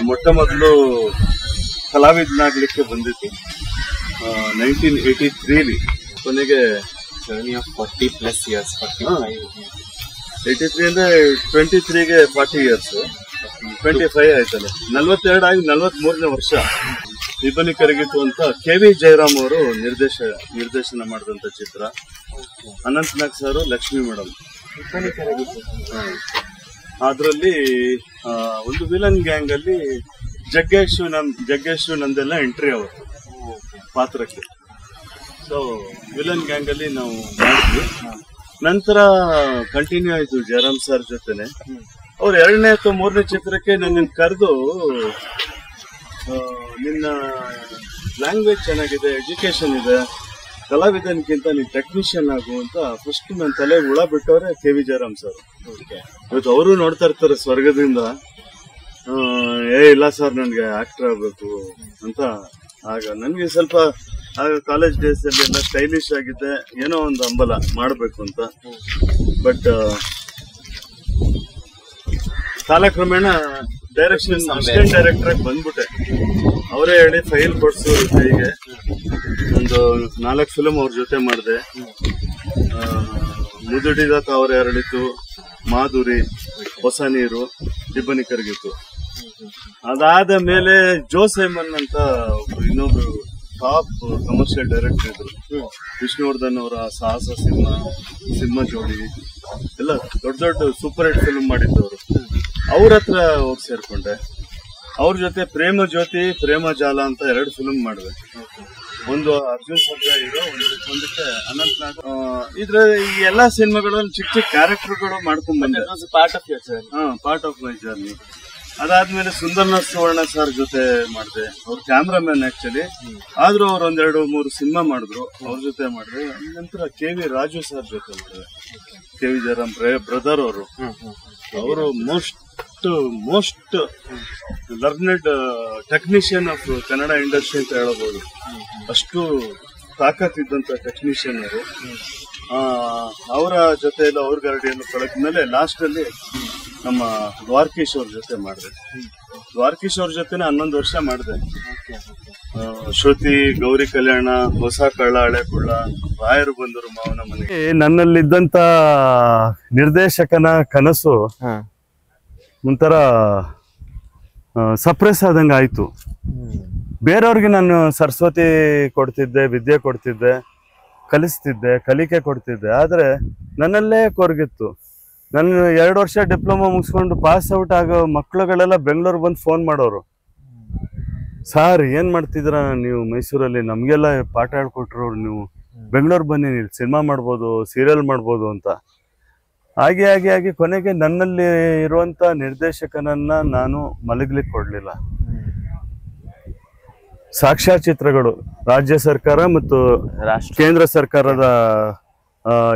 ಮೊಟ್ಟ ಮೊದಲು ಕಲಾವಿದನಾಗ್ಲಿಕ್ಕೆ ಬಂದಿತ್ತು 1983. ಕೊನೆಗೆ 40+ years, 83 ಅಂದ್ರೆ 23ಗೆ 40 years, 25 ಆಯ್ತಲ್ಲ, 42 ಆಗಿ 43ನೇ ವರ್ಷ. ಇಬ್ಬನಿ ಕರಗಿತು ಅಂತ KV ಜಯರಾಮ್ ಅವರು ನಿರ್ದೇಶನ ಮಾಡಿದಂತ ಚಿತ್ರ. Anantnag sir, Lakshmi madam. ಅದ್ರಲ್ಲಿ ಒಂದು ವಿಲನ್ ಗ್ಯಾಂಗ್ ಅಲ್ಲಿ ಜಗ್ಗೇಶ್ ನಂದೆಲ್ಲ ಎಂಟ್ರಿ ಅವತ್ತು ಪಾತ್ರಕ್ಕೆ. ಸೊ ವಿಲನ್ ಗ್ಯಾಂಗ್ ಅಲ್ಲಿ ನಾವು ಮಾಡಿದ್ವಿ. ನಂತರ ಕಂಟಿನ್ಯೂ ಆಯ್ತು ಜಯರಾಮ್ ಸರ್ ಜೊತೆನೆ. ಅವ್ರು 2ನೇ ಅಥವಾ 3ನೇ ಚಿತ್ರಕ್ಕೆ ನನ್ನ ಕರೆದು, ನಿನ್ನ ಲ್ಯಾಂಗ್ವೇಜ್ ಚೆನ್ನಾಗಿದೆ, ಎಜುಕೇಶನ್ ಇದೆ, ಕಲಾವಿದನ್ಕಿಂತ ನೀನ್ ಟೆಕ್ನಿಷಿಯನ್ ಆಗು ಅಂತ ಫಸ್ಟ್ ನನ್ನ ತಲೆ ಹುಳ ಬಿಟ್ಟವ್ರೆ KV ಜಯರಾಮ್ ಸರ್. ಇವತ್ತು ಅವರು ನೋಡ್ತಾ ಇರ್ತಾರೆ ಸ್ವರ್ಗದಿಂದ. ಇಲ್ಲ ಸರ್ ನನ್ಗೆ ಆಕ್ಟರ್ ಆಗ್ಬೇಕು ಅಂತ. ಆಗ ನನ್ಗೆ ಸ್ವಲ್ಪ ಆಗ ಕಾಲೇಜ್ ಡೇಸ್ ಅಲ್ಲಿ ಎಲ್ಲ ಸ್ಟೈಲಿಶ್ ಆಗಿದ್ದೆ, ಏನೋ ಒಂದು ಹಂಬಲ ಮಾಡ್ಬೇಕು ಅಂತ. ಬಟ್ ಕಾಲಕ್ರಮೇಣ ಡೈರೆಕ್ಷನ್ ಅಸಿಸ್ಟೆಂಟ್ ಡೈರೆಕ್ಟರ್ ಆಗಿ ಬಂದ್ಬಿಟ್ಟೆ. ಅವರೇ ಹೇಳಿ ಫೈಲ್ ಕೊಡ್ಸು ಕೈಗೆ. ಒಂದು 4 ಫಿಲ್ಮ್ ಅವ್ರ ಜೊತೆ ಮಾಡಿದೆ. ಮುದುಡಿದ ತಾವರೆ ಅರಳಿತು, ಮಾಧುರಿ, ಹೊಸ ನೀರು, ಇಬ್ಬನಿ ಕರಗಿತು. ಅದಾದ ಮೇಲೆ ಜೋಸೇಮನ್ ಅಂತ ಇನ್ನೊಬ್ರು ಟಾಪ್ ಕಮರ್ಷಿಯಲ್ ಡೈರೆಕ್ಟರ್ ಇದ್ರು. ವಿಷ್ಣುವರ್ಧನ್ ಅವರ ಸಾಹಸ ಸಿಂಹ ಜೋಡಿ ಎಲ್ಲ ದೊಡ್ಡ ದೊಡ್ಡ ಸೂಪರ್ ಹಿಟ್ ಫಿಲ್ಮ್ ಮಾಡಿದ್ದವರು. ಅವ್ರ ಹತ್ರ ಹೋಗಿ ಸೇರ್ಕೊಂಡೆ. ಅವ್ರ ಜೊತೆ ಪ್ರೇಮ ಜ್ಯೋತಿ, ಪ್ರೇಮ ಜಾಲ ಅಂತ 2 ಫಿಲ್ಮ್ ಮಾಡಿದೆ. ಒಂದು ಅರ್ಜುನ್ ಸರ್ಜಾ ಹೀರೋ, ಒಂದಕ್ಕೆ ಅನಂತ್ ನಾಗ್. ಇದ್ರ ಈ ಎಲ್ಲಾ ಸಿನಿಮಾಗಳಲ್ಲಿ ಚಿಕ್ಕ ಚಿಕ್ಕ ಕ್ಯಾರೆಕ್ಟರ್ಗಳು ಮಾಡ್ಕೊಂಡ್ ಬಂದೆ. Part of my journey. ಅದಾದ್ಮೇಲೆ ಸುಂದರ್ನಾಥ್ ಸುವರ್ಣ ಸರ್ ಜೊತೆ ಮಾಡಿದೆ. ಅವ್ರ ಕ್ಯಾಮ್ರಾಮನ್ ಆಕ್ಚುಲಿ, ಆದ್ರೂ ಅವ್ರ 1-2-3 ಸಿನಿಮಾ ಮಾಡಿದ್ರು, ಅವ್ರ ಜೊತೆ ಮಾಡಿದೆ. ನಂತರ KV ರಾಜು ಸರ್ ಜೊತೆ ಮಾಡಿದೆ. KV ಜಯರಾಮ್ ಬ್ರದರ್ ಅವರು most learned technician of Kannada industry ಅಂತ ಹೇಳಬಹುದು. ಅಷ್ಟು ತಾಕತ್ತಿದ್ದಂತ ಟೆಕ್ನಿಷಿಯನ್ ಅವರು. ಅವರ ಜೊತೆ ಎಲ್ಲ ಅವ್ರ ಗಾಡಿಯನ್ನು ಕಳೆದ್ಮೇಲೆ ಲಾಸ್ಟ್ ಅಲ್ಲಿ ನಮ್ಮ ದ್ವಾರಕೀಶ್ ಅವ್ರ ಜೊತೆ ಮಾಡಿದೆ. ದ್ವಾರಕೀಶ್ ಅವ್ರ ಜೊತೆನೆ 11 ವರ್ಷ ಮಾಡಿದೆ. ಶ್ರುತಿ, ಗೌರಿ ಕಲ್ಯಾಣ, ಹೊಸ ಕಳ್ಳ, ಹಳೆ ಕುಳ್ಳ, ರಾಯರು ಬಂದರು ಮಾವನ ಮನೆ. ನನ್ನಲ್ಲಿದ್ದಂತ ನಿರ್ದೇಶಕನ ಕನಸು ಒಂಥರ ಸಪ್ರೆಸ್ ಆದಂಗೆ ಆಯ್ತು. ಬೇರೆಯವ್ರಿಗೆ ನಾನು ಸರಸ್ವತಿ ಕೊಡ್ತಿದ್ದೆ, ವಿದ್ಯೆ ಕೊಡ್ತಿದ್ದೆ, ಕಲಿಸ್ತಿದ್ದೆ, ಕಲಿಕೆ ಕೊಡ್ತಿದ್ದೆ. ಆದ್ರೆ ನನ್ನಲ್ಲೇ ಕೊರಗಿತ್ತು. ನಾನು 2 ವರ್ಷ ಡಿಪ್ಲೊಮಾ ಮುಗಿಸ್ಕೊಂಡು ಪಾಸ್ ಔಟ್ ಆಗೋ ಮಕ್ಳುಗಳೆಲ್ಲ ಬೆಂಗಳೂರು ಬಂದು ಫೋನ್ ಮಾಡೋರು. ಸಾರ್ ಏನ್ ಮಾಡ್ತಿದ್ರ ನೀವು ಮೈಸೂರಲ್ಲಿ, ನಮ್ಗೆಲ್ಲ ಪಾಠ ಹೇಳ್ಕೊಟ್ರು, ನೀವು ಬೆಂಗಳೂರು ಬನ್ನಿ, ನೀವು ಸಿನಿಮಾ ಮಾಡ್ಬೋದು, ಸೀರಿಯಲ್ ಮಾಡ್ಬೋದು ಅಂತ. ಹಾಗೆ ಕೊನೆಗೆ ನನ್ನಲ್ಲಿ ಇರುವಂತ ನಿರ್ದೇಶಕನನ್ನ ನಾನು ಮಲಗ್ಲಿಕ್ಕೆ ಕೊಡ್ಲಿಲ್ಲ. ಸಾಕ್ಷ್ಯಚಿತ್ರಗಳು, ರಾಜ್ಯ ಸರ್ಕಾರ ಮತ್ತು ಕೇಂದ್ರ ಸರ್ಕಾರದ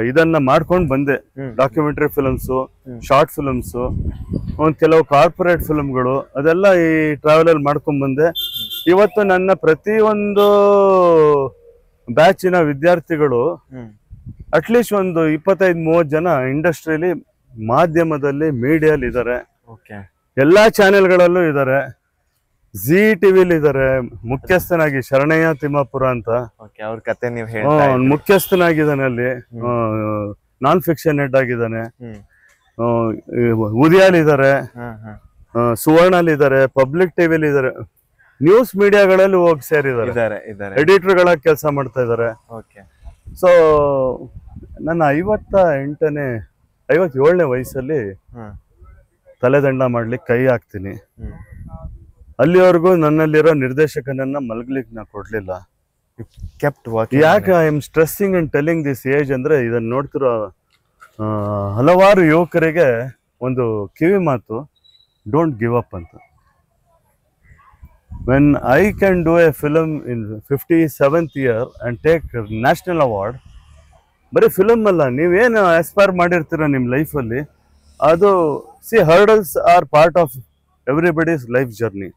ಇದನ್ನ ಮಾಡ್ಕೊಂಡು ಬಂದೆ. ಡಾಕ್ಯುಮೆಂಟರಿ ಫಿಲ್ಮ್ಸು, ಶಾರ್ಟ್ ಫಿಲ್ಮ್ಸು, ಒಂದ್ ಕೆಲವು ಕಾರ್ಪೊರೇಟ್ ಫಿಲ್ಮ್ಗಳು, ಅದೆಲ್ಲ ಈ ಟ್ರಾವೆಲ್ ಅಲ್ಲಿ ಮಾಡ್ಕೊಂಡ್ ಬಂದೆ. ಇವತ್ತು ನನ್ನ ಪ್ರತಿಯೊಂದು ಬ್ಯಾಚಿನ ವಿದ್ಯಾರ್ಥಿಗಳು ಅಟ್ಲೀಸ್ಟ್ ಒಂದು 25-30 ಜನ ಇಂಡಸ್ಟ್ರಿಯಲ್ಲಿ, ಮಾಧ್ಯಮದಲ್ಲಿ, ಮೀಡಿಯಲ್ಲಿ ಇದ್ದಾರೆ. ಎಲ್ಲಾ ಚಾನೆಲ್ಗಳಲ್ಲೂ ಇದ್ದಾರೆ. ಜಿ ಟಿವಿಲಿ ಇದ್ದಾರೆ. ಮುಖ್ಯಸ್ಥನಾಗಿ ಶರಣಯ್ಯ ತಿಮ್ಮಾಪುರ ಅಂತ ಅವ್ರ ಕತೆ ನೀವು ಮುಖ್ಯಸ್ಥನಾಗಿದ್ದಾನೆ. ಅಲ್ಲಿ ನಾನ್ ಫಿಕ್ಷನ್ ಹೆಡ್ ಆಗಿದ್ದಾನೆ. ಉದಯಾಲ್ ಇದ್ದಾರೆ, ಸುವರ್ಣಲ್ಲಿ ಇದ್ದಾರೆ, ಪಬ್ಲಿಕ್ ಟಿವಿಲಿ ಇದ್ದಾರೆ. ನ್ಯೂಸ್ ಮೀಡಿಯಾಗಳಲ್ಲಿ ಹೋಗಿ ಸೇರಿದ್ದಾರೆ. ಎಡಿಟರ್ಗಳಾಗಿ ಕೆಲಸ ಮಾಡ್ತಾ ಇದ್ದಾರೆ. ಸೊ ನನ್ನ 57ನೇ ವಯಸ್ಸಲ್ಲಿ ತಲೆದಂಡ ಮಾಡ್ಲಿಕ್ಕೆ ಕೈ ಹಾಕ್ತೀನಿ. ಅಲ್ಲಿವರೆಗೂ ನನ್ನಲ್ಲಿರೋ ನಿರ್ದೇಶಕನನ್ನ ಮಲಗ್ಲಿಕ್ಕೆ ನಾ ಕೊಡ್ಲಿಲ್ಲ. ಯಾಕೆ I am stressing and telling this age ಅಂದ್ರೆ, ಇದನ್ನ ನೋಡ್ತಿರೋ ಹಲವಾರು ಯುವಕರಿಗೆ ಒಂದು ಕಿವಿ ಮಾತು, ಡೋಂಟ್ ಗಿವ್ ಅಪ್ ಅಂತ. When I can do A film in 57th year and take national award, ಬರೀ ಫಿಲಮ್ ಅಲ್ಲ, ನೀವೇನು ಆಸ್ಪೈರ್ ಮಾಡಿರ್ತೀರ ನಿಮ್ಮ ಲೈಫಲ್ಲಿ, ಅದು hurdles are part of everybody's life journey.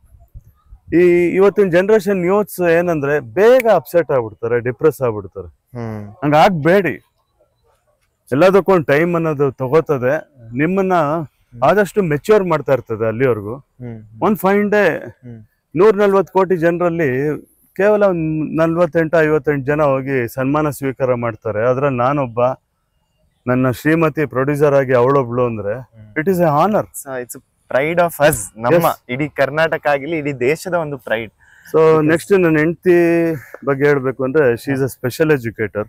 ಇವತ್ತಿನ ಜನರೇಷನ್ ಯೂತ್ಸ್ ಏನಂದ್ರೆ ಬೇಗ ಅಪ್ಸೆಟ್ ಆಗ್ಬಿಡ್ತಾರೆ, ಡಿಪ್ರೆಸ್ ಆಗ್ಬಿಡ್ತಾರೆ. ಹಂಗ ಆಗ್ಬೇಡಿ. ಎಲ್ಲದಕ್ಕೊಂದು ಟೈಮ್ ಅನ್ನೋದು ತಗೋತದೆ. ನಿಮ್ಮನ್ನ ಆದಷ್ಟು ಮೆಚ್ಯೂರ್ ಮಾಡ್ತಾ ಇರ್ತದೆ. ಅಲ್ಲಿವರೆಗೂ ಒಂದ್ ಫೈನ್ ಡೇ 140 ಕೋಟಿ ಜನರಲ್ಲಿ ಕೇವಲ 48-58 ಜನ ಹೋಗಿ ಸನ್ಮಾನ ಸ್ವೀಕಾರ ಮಾಡ್ತಾರೆ. ಅದ್ರಲ್ಲಿ ನಾನೊಬ್ಬ, ನನ್ನ ಶ್ರೀಮತಿ ಪ್ರೊಡ್ಯೂಸರ್ ಆಗಿ ಅವಳೊಬ್ಳು ಅಂದ್ರೆ it is A honour. It's pride of us. ನಮ್ಮ ಇಡೀ ಕರ್ನಾಟಕ ಆಗಿಲಿ ಇಡೀ ದೇಶದ ಒಂದು ಪ್ರೈಡ್. ಸೊ ನೆಕ್ಸ್ಟ್ ನನ್ನ ಹೆಂಡತಿ ಬಗ್ಗೆ ಹೇಳ್ಬೇಕು ಅಂದ್ರೆ, she is a special educator.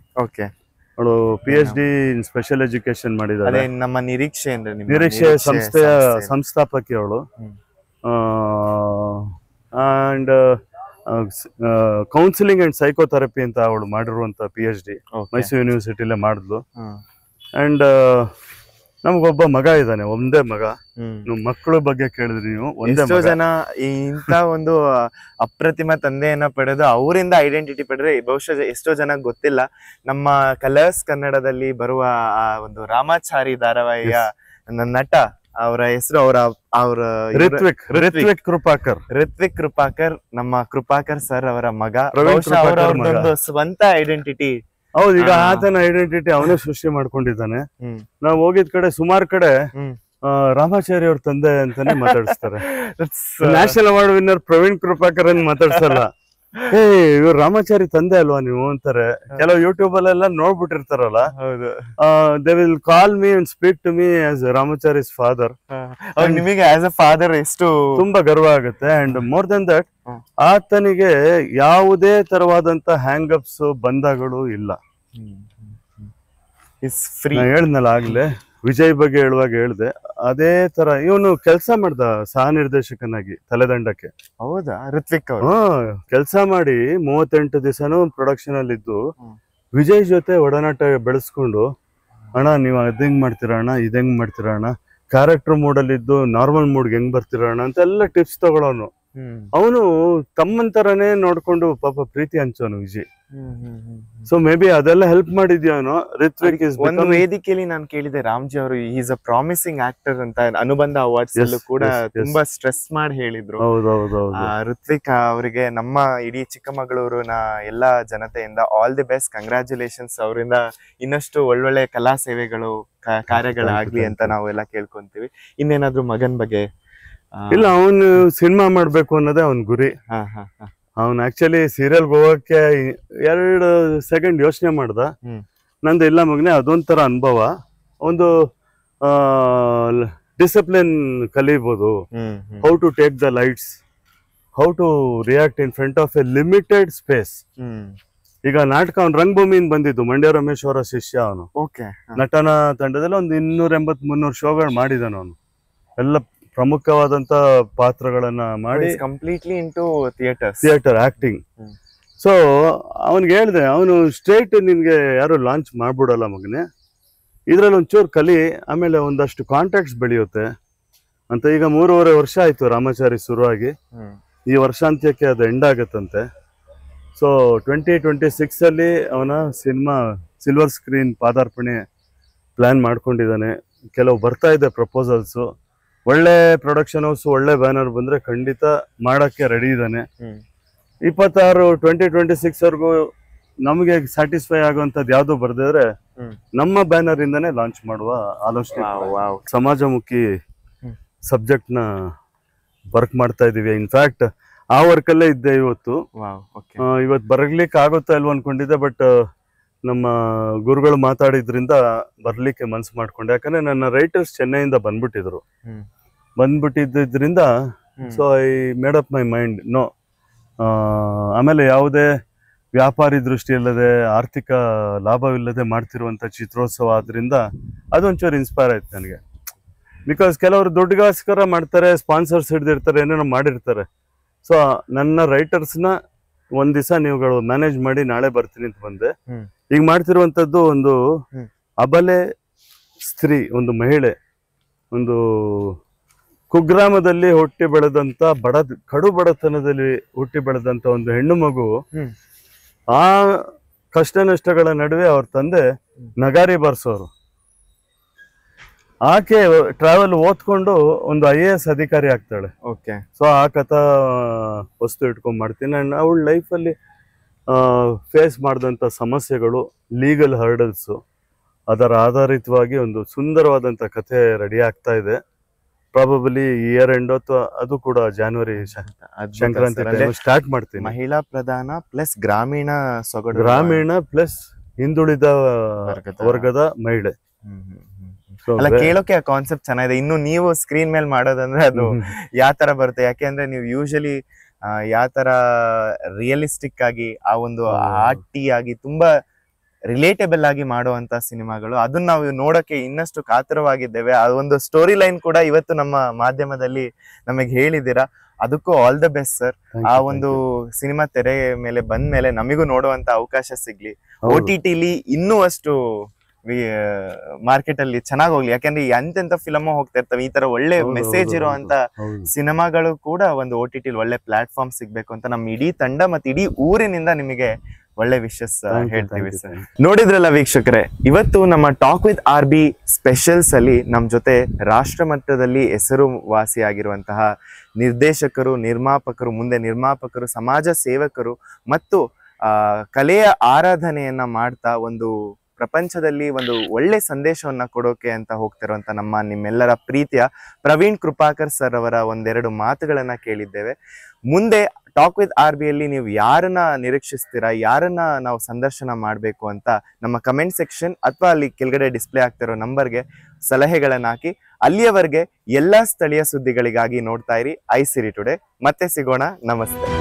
ಅವಳು PhD ಇನ್ ಸ್ಪೆಷಲ್ ಎಜುಕೇಶನ್ ಮಾಡಿದಾಳೆ. ನಮ್ಮ ನಿರೀಕ್ಷೆ ಸಂಸ್ಥೆಯ ಸಂಸ್ಥಾಪಕಿ ಅವಳು. ಅಂಡ್ ಕೌನ್ಸಿಲಿಂಗ್ ಅಂಡ್ ಸೈಕೋಥೆರಪಿ ಅಂತ ಅವಳು ಮಾಡಿರುವಂತ PhD ಮೈಸೂರು ಯೂನಿವರ್ಸಿಟಿಲೇ ಮಾಡಿದ್ಲು. ಅಂಡ್ ನಮಗೊಬ್ಬ ಮಗ ಇದ್ದಾನೆ, ಒಂದೇ ಮಗ. ಮಕ್ಕಳ ಬಗ್ಗೆ ಕೇಳಿದ್ರಿ ನೀವು. ಎಷ್ಟೋ ಜನ ಇಂತ ಒಂದು ಅಪ್ರತಿಮ ತಂದೆಯನ್ನ ಪಡೆದು ಅವರಿಂದ ಐಡೆಂಟಿಟಿ ಪಡೆದ್ರೆ ಬಹುಶಃ ಎಷ್ಟೋ ಜನ ಗೊತ್ತಿಲ್ಲ. ನಮ್ಮ ಕಲರ್ಸ್ ಕನ್ನಡದಲ್ಲಿ ಬರುವ ಆ ಒಂದು ರಾಮಾಚಾರಿ ಧಾರಾವಾಹಿಯ ನಟ ಅವರ ಹೆಸರು ಅವರ ರಿತ್ವಿಕ್ ಕೃಪಾಕರ್, ನಮ್ಮ ಕೃಪಾಕರ್ ಸರ್ ಅವರ ಮಗ. ಅವ್ರದ್ದೊಂದು ಸ್ವಂತ ಐಡೆಂಟಿಟಿ. ಹೌದು, ಈಗ ಆತನ ಐಡೆಂಟಿಟಿ ಅವನೇ ಸೃಷ್ಟಿ ಮಾಡ್ಕೊಂಡಿದ್ದಾನೆ. ನಾವ್ ಹೋಗಿದ್ ಕಡೆ ಸುಮಾರು ಕಡೆ ರಾಮಾಚಾರಿ ಅವ್ರ ತಂದೆ ಅಂತಾನೆ ಮಾತಾಡಿಸ್ತಾರೆ. National award winner Praveen Krupakar ಅಂತ ಮಾತಾಡ್ಸಲ್ಲ. ಇವ್ರು ರಾಮಾಚಾರಿ ತಂದೆ ಅಲ್ವಾ ನೀವು ಅಂತಾರೆ. ಕೆಲವು ಯೂಟ್ಯೂಬ್ ಅಲ್ಲೆಲ್ಲ ನೋಡ್ಬಿಟ್ಟಿರ್ತಾರಲ್ಲ. ಹೌದು, they will call me and speak to me as Ramachari's father. ನಿಮಗೆ ಆಸ್ ಅ ಫಾದರ್ ಎಷ್ಟು ತುಂಬಾ ಗರ್ವ ಆಗುತ್ತೆ. ಅಂಡ್ ಮೋರ್ ದನ್ ದಟ್, ಆತನಿಗೆ ಯಾವುದೇ ತರವಾದಂತ ಹ್ಯಾಂಗಪ್ಸ್ ಬಂಧಗಳು ಇಲ್ಲ. ಹೇಳ್ದಲ್ಲ ಆಗ್ಲೇ ವಿಜಯ್ ಬಗ್ಗೆ ಹೇಳುವಾಗ ಹೇಳ್ದೆ, ಅದೇ ತರ ಇವನು ಕೆಲಸ ಮಾಡ್ದ ಸಹ ನಿರ್ದೇಶಕನಾಗಿ ತಲೆದಂಡಕ್ಕೆ. ಹೌದಾ? ಋತ್ವಿಕ್ ಕೆಲಸ ಮಾಡಿ 38 ದಿವಸನೂ ಪ್ರೊಡಕ್ಷನ್ ಅಲ್ಲಿ ಇದ್ದು ವಿಜಯ್ ಜೊತೆ ಒಡನಾಟ ಬೆಳೆಸ್ಕೊಂಡು, ಅಣ್ಣ ನೀವು ಅದ್ ಮಾಡ್ತೀರಾ ಅಣ್ಣ, ಇದ್ ಮಾಡ್ತೀರಾ ಅಣ್ಣ, ಕ್ಯಾರೆಕ್ಟರ್ ಮೂಡ್ ಅಲ್ಲಿ ಇದ್ದು ನಾರ್ಮಲ್ ಮೂಡ್ಗೆ ಹೆಂಗ್ ಬರ್ತೀರಾ ಅಣ್ಣ ಅಂತ ಎಲ್ಲ ಟಿಪ್ಸ್ ತಗೊಳ್ಳೋನು. ಅವನು ತಮ್ಮನ್ ತರನೇ ನೋಡ್ಕೊಂಡು ಪಾಪ ಪ್ರೀತಿ ಹಂಚೋನು ವಿಜಯ್. ಸೊ ಮೇ ಬಿ ಅದೆಲ್ಲ ಹೆಲ್ಪ್ ಮಾಡಿದ್ಯಾನೋ. ರಿತ್ವಿಕ್ ಒಂದು ವೇದಿಕೆಯಲ್ಲಿ ನಾನು ಕೇಳಿದೆ, ರಾಮ್ಜಿ ಅವರು ಈಸ್ ಅ ಪ್ರಾಮಿಸಿಂಗ್ ಆಕ್ಟರ್ ಅಂತ ಅನುಬಂಧ ಅವಾರ್ಡ್ಸ್ ಅಲ್ಲೂ ಕೂಡ ತುಂಬಾ ಸ್ಟ್ರೆಸ್ ಮಾಡಿ ಹೇಳಿದ್ರು. ಋತ್ವಿಕ್ ಅವರಿಗೆ ನಮ್ಮ ಇಡೀ ಚಿಕ್ಕಮಗಳೂರಿನ ಎಲ್ಲಾ ಜನತೆಯಿಂದ ಆಲ್ ದಿ ಬೆಸ್ಟ್, ಕಂಗ್ರಾಚುಲೇಷನ್ಸ್. ಅವರಿಂದ ಇನ್ನಷ್ಟು ಒಳ್ಳೊಳ್ಳೆ ಕಲಾ ಸೇವೆಗಳು ಕಾರ್ಯಗಳಾಗ್ಲಿ ಅಂತ ನಾವೆಲ್ಲ ಕೇಳ್ಕೊಂತೀವಿ. ಇನ್ನೇನಾದ್ರೂ ಮಗನ್ ಬಗ್ಗೆ? ಇಲ್ಲ, ಅವನು ಸಿನಿಮಾ ಮಾಡ್ಬೇಕು ಅನ್ನೋದೇ ಅವನ್ ಗುರಿ. ಅವನ್ ಆಕ್ಚುಲಿ ಸೀರಿಯಲ್ ಹೋಗಕ್ಕೆ 2 ಸೆಕೆಂಡ್ ಯೋಚನೆ ಮಾಡ್ದ. ನಂದು ಇಲ್ಲ ಮಗನೆ, ಅದೊಂಥರ ಅನುಭವ, ಒಂದು ಡಿಸಿಪ್ಲಿನ್ ಕಲಿಬಹುದು. How to take the lights, how to react in front of a limited space. ಈಗ ನಾಟಕ ಅವ್ನು ರಂಗಭೂಮಿಯಿಂದ ಬಂದಿದ್ದು, ಮಂಡ್ಯ ರಮೇಶ್ ಅವರ ಶಿಷ್ಯ ಅವನು. ನಟನ ತಂಡದಲ್ಲಿ ಒಂದು 280-300 ಶೋಗಳು ಮಾಡಿದಾನ ಅವನು. ಎಲ್ಲ ಪ್ರಮುಖವಾದಂತ ಪಾತ್ರಗಳನ್ನ ಮಾಡಿ completely into theatre acting. So ಅವನ್ಗೆ ಹೇಳ್ದೆ, ಅವನು ಸ್ಟ್ರೇಟ್ ನಿನ್ಗೆ ಯಾರು ಲಾಂಚ್ ಮಾಡ್ಬಿಡಲ್ಲ ಮಗನೆ, ಇದ್ರಲ್ಲಿ ಒಂಚೂರು ಕಲಿ, ಆಮೇಲೆ ಒಂದಷ್ಟು ಕಾಂಟ್ಯಾಕ್ಟ್ಸ್ ಬೆಳೆಯುತ್ತೆ ಅಂತ. ಈಗ 3.5 ವರ್ಷ ಆಯ್ತು ರಾಮಾಚಾರಿ ಶುರುವಾಗಿ. ಈ ವರ್ಷಾಂತ್ಯಕ್ಕೆ ಅದು ಎಂಡ್ ಆಗತ್ತಂತೆ. ಸೊ 2026 ಅಲ್ಲಿ ಅವನ ಸಿನಿಮಾ ಸಿಲ್ವರ್ ಸ್ಕ್ರೀನ್ ಪಾದಾರ್ಪಣೆ ಪ್ಲಾನ್ ಮಾಡ್ಕೊಂಡಿದ್ದಾನೆ. ಕೆಲವು ಬರ್ತಾ ಇದೆ ಪ್ರಪೋಸಲ್ಸ್. ಒಳ್ಳೆ ಪ್ರೊಡಕ್ಷನ್ ಹೌಸ್, ಒಳ್ಳೆ ಬ್ಯಾನರ್ ಬಂದ್ರೆ ಖಂಡಿತ ಮಾಡಕ್ಕೆ ರೆಡಿ ಇದ್ದಾನೆ. 2026 ವರ್ಗೂ ನಮಗೆ ಸ್ಯಾಟಿಸ್ಫೈ ಆಗುವಂತದ್ದು ಯಾವ್ದು ಬರ್ದಿದ್ರೆ ನಮ್ಮ ಬ್ಯಾನರ್ ಇಂದಾನೆ ಲಾಂಚ್ ಮಾಡುವ ಆಲೋಚನೆ. ಸಮಾಜಮುಖಿ ಸಬ್ಜೆಕ್ಟ್ ನ ವರ್ಕ್ ಮಾಡ್ತಾ ಇದೀವಿ. ಇನ್ಫ್ಯಾಕ್ಟ್ ಆ ವರ್ಕ್ ಅಲ್ಲೇ ಇದ್ದೆ ಇವತ್ತು. ಬರ್ಲಿಕ್ಕೆ ಆಗುತ್ತಾ ಇಲ್ವ ಅನ್ಕೊಂಡಿದ್ದೆ, ಬಟ್ ನಮ್ಮ ಗುರುಗಳು ಮಾತಾಡಿದ್ರಿಂದ ಬರ್ಲಿಕ್ಕೆ ಮನ್ಸು ಮಾಡ್ಕೊಂಡೆ. ಯಾಕಂದ್ರೆ ನನ್ನ ರೈಟರ್ಸ್ ಚೆನ್ನೈಯಿಂದ ಬಂದ್ಬಿಟ್ಟಿದ್ರಿಂದ so I made up my mind. No, ಆಮೇಲೆ ಯಾವುದೇ ವ್ಯಾಪಾರಿ ದೃಷ್ಟಿ ಇಲ್ಲದೆ, ಆರ್ಥಿಕ ಲಾಭವಿಲ್ಲದೆ ಮಾಡ್ತಿರುವಂತ ಚಿತ್ರೋತ್ಸವ ಆದ್ರಿಂದ ಅದೊಂಚೂರು ಇನ್ಸ್ಪೈರ್ ಆಯ್ತು ನನಗೆ. ಬಿಕಾಸ್ ಕೆಲವರು ದುಡ್ಡುಗೋಸ್ಕರ ಮಾಡ್ತಾರೆ, ಸ್ಪಾನ್ಸರ್ಸ್ ಹಿಡಿದಿರ್ತಾರೆ, ಏನೇನೋ ಮಾಡಿರ್ತಾರೆ. ಸೊ ನನ್ನ ರೈಟರ್ಸ್ನ ಒಂದ್ ದಿವಸ ನೀವುಗಳು ಮ್ಯಾನೇಜ್ ಮಾಡಿ ನಾಳೆ ಬರ್ತೀನಿ ಅಂತ ಬಂದೆ. ಈಗ ಮಾಡ್ತಿರುವಂತದ್ದು ಒಂದು ಅಬಲೆ ಸ್ತ್ರೀ, ಒಂದು ಮಹಿಳೆ, ಒಂದು ಕುಗ್ರಾಮದಲ್ಲಿ ಹುಟ್ಟಿ ಬೆಳೆದಂತ ಕಡು ಬಡತನದಲ್ಲಿ ಹುಟ್ಟಿ ಬೆಳೆದಂತ ಒಂದು ಹೆಣ್ಣು ಮಗು. ಆ ಕಷ್ಟ ನಷ್ಟಗಳ ನಡುವೆ ಅವ್ರ ತಂದೆ ನಗಾರಿ ಬಾರಿಸೋರು. ಆಕೆ ಟ್ರಾವೆಲ್ ಓದ್ಕೊಂಡು ಒಂದು IAS ಅಧಿಕಾರಿ ಆಗ್ತಾಳೆ. ಸೊ ಆ ಕಥಾ ವಸ್ತು ಇಟ್ಕೊಂಡ್ ಮಾಡ್ತೀನಿ. ಅಂಡ್ ಅವಳ ಲೈಫಲ್ಲಿ ಫೇಸ್ ಮಾಡಿದಂತ ಸಮಸ್ಯೆಗಳು, ಲೀಗಲ್ ಹರ್ಡಲ್ಸ್, ಅದರ ಆಧಾರಿತವಾಗಿ ಒಂದು ಸುಂದರವಾದಂತ ಕಥೆ ರೆಡಿ ಆಗ್ತಾ ಇದೆ. ಪ್ರಾಬಬಲಿ ಇಯರ್ ಎಂಡ್ ಅಥವಾ ಅದು ಕೂಡ ಜಾನ್ವರಿ ಸಂಕ್ರಾಂತಿ ಸ್ಟಾರ್ಟ್ ಮಾಡ್ತೀನಿ. ಮಹಿಳಾ ಪ್ರಧಾನ ಪ್ಲಸ್ ಗ್ರಾಮೀಣ ಸೊಗಡು, ಗ್ರಾಮೀಣ ಪ್ಲಸ್ ಹಿಂದುಳಿದ ವರ್ಗದ ಮಹಿಳೆ. ಅಲ್ಲ, ಕೇಳೋಕೆ ಆ ಕಾನ್ಸೆಪ್ಟ್ ಚೆನ್ನಾಗಿದೆ. ಇನ್ನು ನೀವು ಸ್ಕ್ರೀನ್ ಮೇಲೆ ಮಾಡೋದಂದ್ರೆ ಅದು ಯಾವ ತರ ಬರುತ್ತೆ? ಯಾಕೆಂದ್ರೆ ನೀವು ಯೂಶಲಿ ಯಾವ ತರ ರಿಯಲಿಸ್ಟಿಕ್ ಆಗಿ, ಆ ಒಂದು ಆರ್ಟಿ ಆಗಿ, ತುಂಬಾ ರಿಲೇಟಬಲ್ ಆಗಿ ಮಾಡುವಂತ ಸಿನಿಮಾಗಳು, ಅದನ್ನ ನಾವು ನೋಡಕ್ಕೆ ಇನ್ನಷ್ಟು ಕಾತರವಾಗಿದ್ದೇವೆ. ಆ ಒಂದು ಸ್ಟೋರಿ ಲೈನ್ ಕೂಡ ಇವತ್ತು ನಮ್ಮ ಮಾಧ್ಯಮದಲ್ಲಿ ನಮಗೆ ಹೇಳಿದ್ದೀರಾ. ಅದಕ್ಕೂ ಆಲ್ ದ ಬೆಸ್ಟ್ ಸರ್. ಆ ಒಂದು ಸಿನಿಮಾ ತೆರೆ ಮೇಲೆ ಬಂದ ಮೇಲೆ ನಮಿಗೂ ನೋಡುವಂತ ಅವಕಾಶ ಸಿಗ್ಲಿ. OTTಲಿ ಇನ್ನೂ ಅಷ್ಟು ಮಾರ್ಕೆಟ್ ಅಲ್ಲಿ ಚೆನ್ನಾಗಿ ಹೋಗ್ಲಿ. ಯಾಕಂದ್ರೆ ಎಂತೆಂತ ಫಿಲಮ್ ಹೋಗ್ತಾ ಇರ್ತವೆ, ಈ ತರ ಒಳ್ಳೆ ಮೆಸೇಜ್ ಇರುವಂತ ಸಿನಿಮಾಗಳು ಕೂಡ ಒಂದು OTTಲಿ ಒಳ್ಳೆ ಪ್ಲಾಟ್ಫಾರ್ಮ್ ಸಿಗ್ಬೇಕು ಅಂತ ನಮ್ಮ ಇಡೀ ತಂಡ ಮತ್ತೆ ಇಡೀ ಊರಿನಿಂದ ನಿಮಗೆ ಒಳ್ಳೆ ವಿಶಸ್ Thank you, ಹೇಳ್ತೀವಿ thank you, sir. thank you. ನೋಡಿದ್ರಲ್ಲ ವೀಕ್ಷಕರೇ, ಇವತ್ತು ನಮ್ಮ ಟಾಕ್ ವಿತ್ RB ಸ್ಪೆಷಲ್ಸ್ ಅಲ್ಲಿ ನಮ್ ಜೊತೆ ರಾಷ್ಟ್ರ ಮಟ್ಟದಲ್ಲಿ ಹೆಸರುವಾಸಿಯಾಗಿರುವಂತಹ ನಿರ್ದೇಶಕರು, ನಿರ್ಮಾಪಕರು, ಮುಂದೆ ನಿರ್ಮಾಪಕರು, ಸಮಾಜ ಸೇವಕರು ಮತ್ತು ಕಲೆಯ ಆರಾಧನೆಯನ್ನ ಮಾಡ್ತಾ ಒಂದು ಪ್ರಪಂಚದಲ್ಲಿ ಒಂದು ಒಳ್ಳೆ ಸಂದೇಶವನ್ನ ಕೊಡೋಕೆ ಅಂತ ಹೋಗ್ತಿರುವಂತ ನಿಮ್ಮೆಲ್ಲರ ಪ್ರೀತಿಯ ಪ್ರವೀಣ್ ಕೃಪಾಕರ್ ಸರ್ ಅವರ ಒಂದೆರಡು ಮಾತುಗಳನ್ನ ಕೇಳಿದ್ದೇವೆ. ಮುಂದೆ ಟಾಕ್ ವಿತ್ RB ಅಲ್ಲಿ ನೀವು ಯಾರನ್ನ ನಿರೀಕ್ಷಿಸ್ತೀರಾ, ಯಾರನ್ನ ನಾವು ಸಂದರ್ಶನ ಮಾಡಬೇಕು ಅಂತ ನಮ್ಮ ಕಮೆಂಟ್ ಸೆಕ್ಷನ್ ಅಥವಾ ಅಲ್ಲಿ ಕೆಳಗಡೆ ಡಿಸ್ಪ್ಲೇ ಆಗ್ತಿರೋ ನಂಬರ್ಗೆ ಸಲಹೆಗಳನ್ನ ಹಾಕಿ. ಅಲ್ಲಿಯವರೆಗೆ ಎಲ್ಲಾ ಸ್ಥಳೀಯ ಸುದ್ದಿಗಳಿಗಾಗಿ ನೋಡ್ತಾ ಇರಿ ಐಸಿರಿ ಟುಡೇ. ಮತ್ತೆ ಸಿಗೋಣ. ನಮಸ್ತೆ.